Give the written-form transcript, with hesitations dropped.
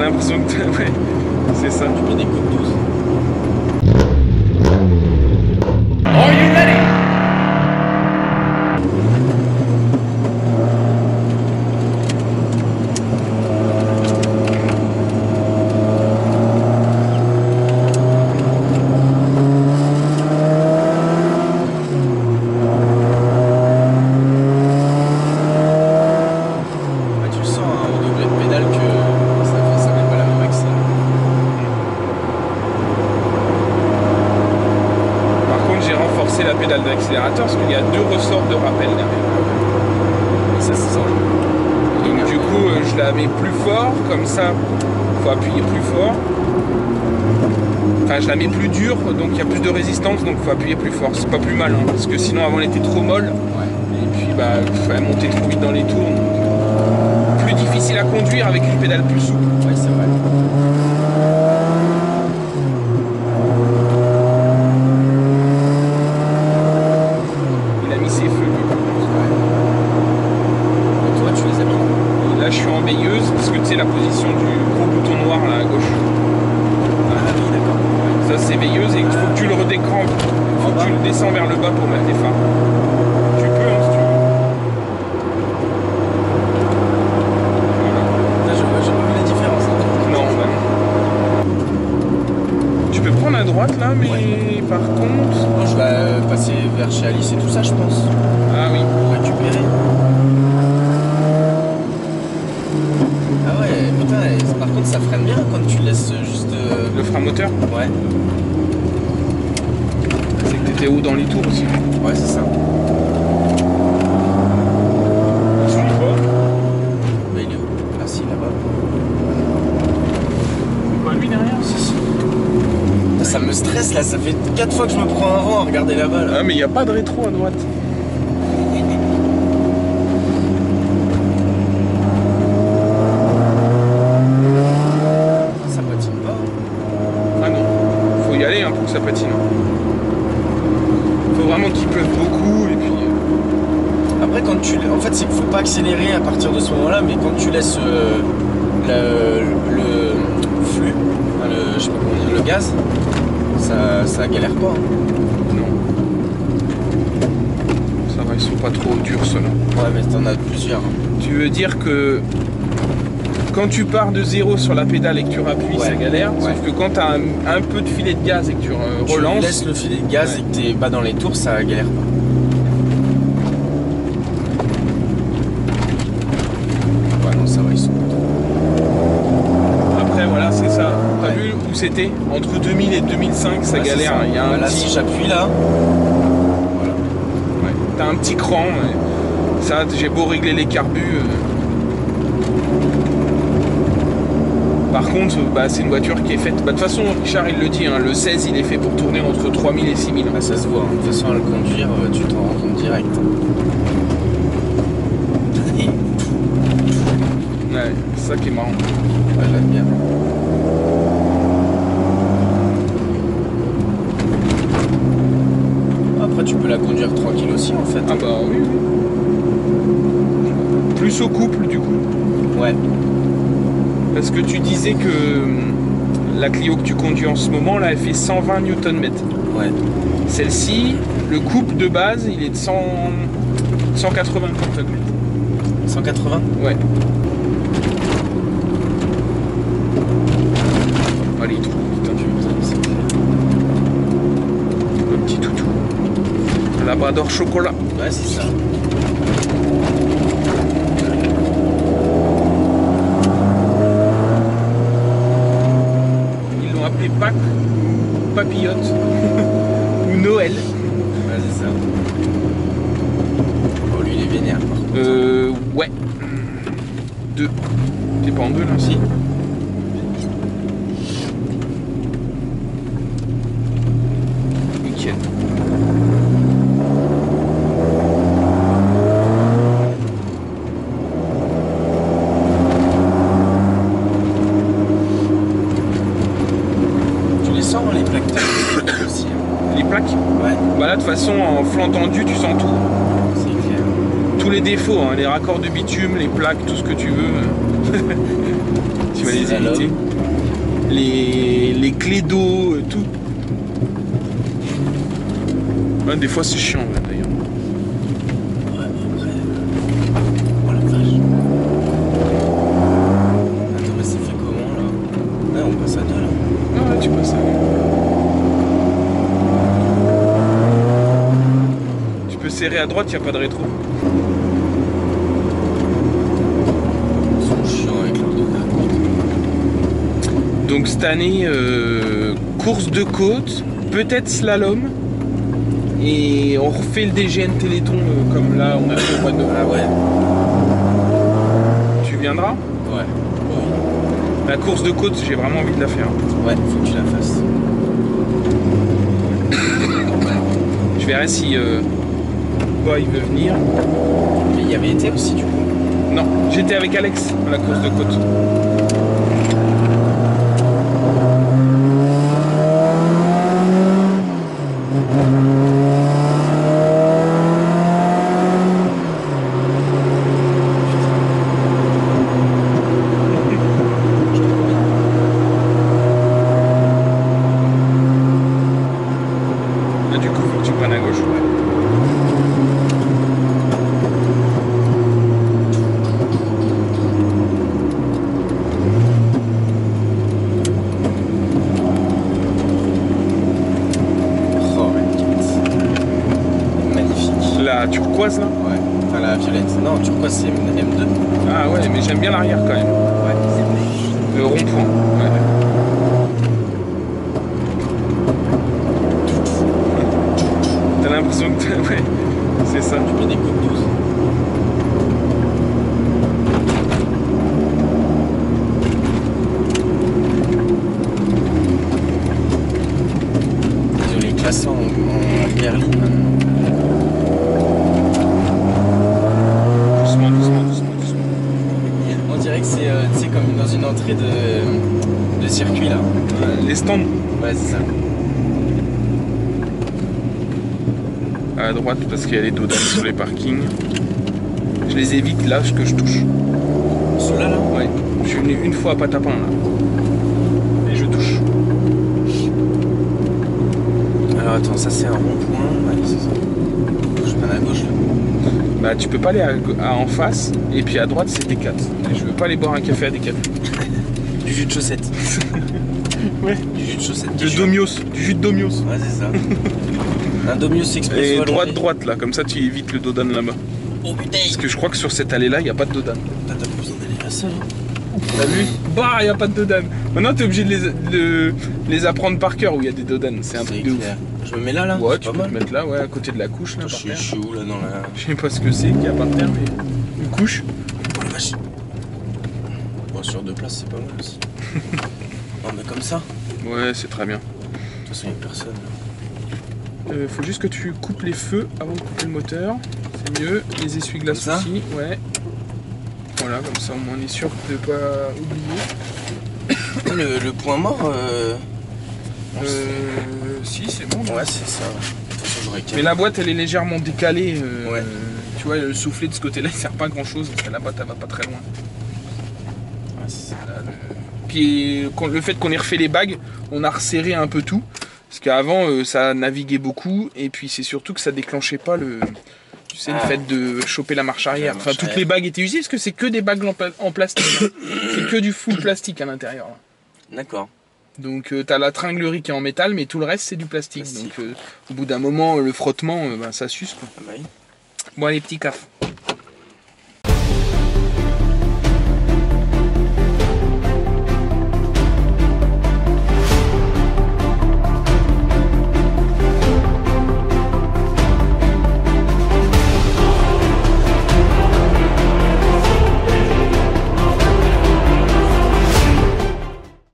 l'impression que... Ouais, c'est ça. Tu mets des coups de 12. Are you ready? Tu le sens hein, au degré de pédale que ça n'est pas la même accès. Par contre, j'ai renforcé la pédale d'accélérateur parce qu'il y a 2 ressorts de rappel derrière. Et ça se sent. Donc du coup, je la mets plus fort, comme ça, faut appuyer plus fort. Enfin, je la mets plus dure, donc il y a plus de résistance, donc faut appuyer plus fort. C'est pas plus mal, hein, parce que sinon avant elle était trop molle. Ouais. Et puis bah, elle montait trop vite dans les tours. Donc, plus difficile à conduire avec une pédale plus souple. Ouais, c'est vrai. Il a mis ses feux. Ouais. Et toi, tu les as mis? Et là, je suis en veilleuse, parce que tu sais la position du gros bouton noir là à gauche. Ah oui, d'accord. Ça c'est veilleuse et il faut que tu le redécrampes. Il faut que tu le descends vers le bas pour mettre les phares. Tu peux hein, si tu veux. Voilà. Là, j'ai pas vu la différence. Hein. Non, bah non. Tu peux prendre à droite là, mais Ouais. par contre... Moi, je vais passer vers chez Alice et tout ça, je pense. Ah oui. Pour récupérer. Ah ouais, putain, et par contre, ça freine bien quand tu laisses juste. Le frein moteur, Ouais, c'est que t'étais haut dans les tours aussi. ouais, c'est ça. Je suis pas. Mais il est où? Ah, si, là-bas. Pas lui derrière. Ça me stresse là, ça fait 4 fois que je me prends un rang à regarder là-bas là. Ah mais il n'y a pas de rétro à droite. Ça patine pas. Ah non, faut y aller hein, pour que ça patine. Faut vraiment qu'il pleuve beaucoup et puis... Après, quand tu. En fait, c'est qu'il faut pas accélérer à partir de ce moment-là, mais quand tu laisses le flux, enfin, je sais pas comment dire, le gaz, ça galère pas. Hein. Non. Ça va, ils sont pas trop durs ceux-là. Ouais, mais t'en as plusieurs. Hein. Tu veux dire que quand tu pars de zéro sur la pédale et que tu rappuies, Ouais. ça galère. Ouais. Sauf que quand tu as un peu de filet de gaz et que tu relances... Tu laisses le filet de gaz Ouais. et que t'es bas dans les tours, ça galère pas. Ouais, non, ça va, ils sont contents. Après, voilà, c'est ça. T'as vu où c'était? Entre 2000 et 2005, ça Ouais, c'est galère. ça. Il y a un Voilà, petit... si j'appuie là, voilà. Ouais. T'as un petit cran. Ça, j'ai beau régler les carbus. Par contre, bah, c'est une voiture qui est faite... Bah, de toute façon, Richard, il le dit, hein, le 16, il est fait pour tourner entre 3000 et 6000. Bah, ça se voit, hein. De toute façon, à le conduire, tu t'en rends compte direct. Ouais, c'est ça qui est marrant. Ouais, j'aime bien. Après, tu peux la conduire tranquille aussi, en fait. Ah bah oui, oui. Plus au couple, du coup. Ouais. Parce que tu disais que la Clio que tu conduis en ce moment, là, elle fait 120 Nm. Ouais. Celle-ci, le couple de base, il est de 180 Nm. 180? Ouais. Allez, il trouve. Putain, le petit toutou. Un labrador chocolat. Ouais, c'est ça. Ils l'ont appelé Pâques, ou Papillote, ou Noël. Ouais, c'est ça. Oh, lui, il est vénère, par contre. Ouais. 2. T'es pas en 2 là? Si. Nickel. Tu les sens, les plaques aussi. Hein. Les plaques? Ouais, Bah là, de toute façon, en flanc tendu, tu sens tout. c'est clair. Tous les défauts, hein, les raccords de bitume, les plaques, tout ce que tu veux. Tu vas les éviter. Les clés d'eau, tout. Ouais, des fois c'est chiant d'ailleurs. Ouais, après. Oh la vache. Attends, mais c'est fait comment là? Ouais, on passe à deux là. Ah ouais, tu passes à deux. Tu peux serrer à droite, il n'y a pas de rétro. Ils sont chiants avec leur dos. Donc cette année, course de côte, peut-être slalom. Et on refait le DGN Téléthon comme là on a fait au mois de novembre. Ah ouais. Tu viendras? Ouais. Oui. La course de côte, j'ai vraiment envie de la faire. Ouais, faut que tu la fasses. Je verrai si bah, il veut venir. Mais il y avait été aussi du coup. Non, j'étais avec Alex à la course de côte. Là, du coup, faut que tu prennes à gauche. Oh, magnifique. La turquoise là? Ouais. Enfin la violette. Non, turquoise c'est M2. Ah ouais, mais j'aime bien l'arrière quand même. Ouais. Le rond-point. Ouais. T'as l'impression que ouais, c'est ça. Tu mets des coups de 12. Ils ont les classes en berline maintenant. Doucement, doucement, doucement, doucement. On dirait que c'est tu sais, comme dans une entrée de circuit là. Les stands Ouais, c'est ça. à droite parce qu'il y a les dodanes sur les parkings. Je les évite là ce que je touche. Ceux-là là? Ouais. Je suis venu une fois à Patapin là. Et je touche. Alors attends, ça c'est un rond-point. Allez, c'est ça. Je prends à gauche là. Bah tu peux pas aller en face et puis à droite c'est T4. Et je veux pas aller boire un café à T4. Du jus de chaussette. Ouais. Du jus de chaussette. Du Domios, du jus de Domios. Ouais, c'est ça. Un Domios Expresso. Et allongé. droite là, comme ça tu évites le dodan là-bas. Oh putain. Parce que je crois que sur cette allée là, il n'y a pas de dodan. T'as pas besoin d'aller là seul. T'as vu? Bah, il n'y a pas de dodan. Maintenant t'es obligé de les apprendre par cœur où il y a des dodan. C'est un truc de ouf. Je me mets là là. Ouais, c'est tu pas peux mal. te mettre là, ouais, à côté de la couche là. Attends, par je terre. suis où là dans la. Je sais pas ce que c'est qu'il y a par terre, mais une couche. Oh la vache. Bon, sur deux places, c'est pas mal aussi. Non, mais comme ça. Ouais, c'est très bien. De toute façon, il n'y a personne. Là. Faut juste que tu coupes les feux avant de couper le moteur. C'est mieux. Les essuie-glaces Comme ça aussi, ouais. Voilà, comme ça au moins on est sûr de pas oublier. Le point mort. Si, c'est bon. Ouais, c'est ça. De toute façon, j'aurais Mais la boîte elle est légèrement décalée. Ouais. Tu vois, le soufflet de ce côté-là il sert pas à grand chose parce que la boîte elle va pas très loin. Ouais, c'est ça. Puis le fait qu'on ait refait les bagues, on a resserré un peu tout. Parce qu'avant ça naviguait beaucoup et puis c'est surtout que ça déclenchait pas le fait de choper la marche arrière. Enfin toutes les bagues étaient usées parce que c'est que des bagues en plastique. Hein. C'est que du full plastique à l'intérieur. D'accord. Donc t'as la tringlerie qui est en métal mais tout le reste c'est du plastique. Donc au bout d'un moment le frottement ça suce quoi. Ah bah oui. Bon allez petit caf.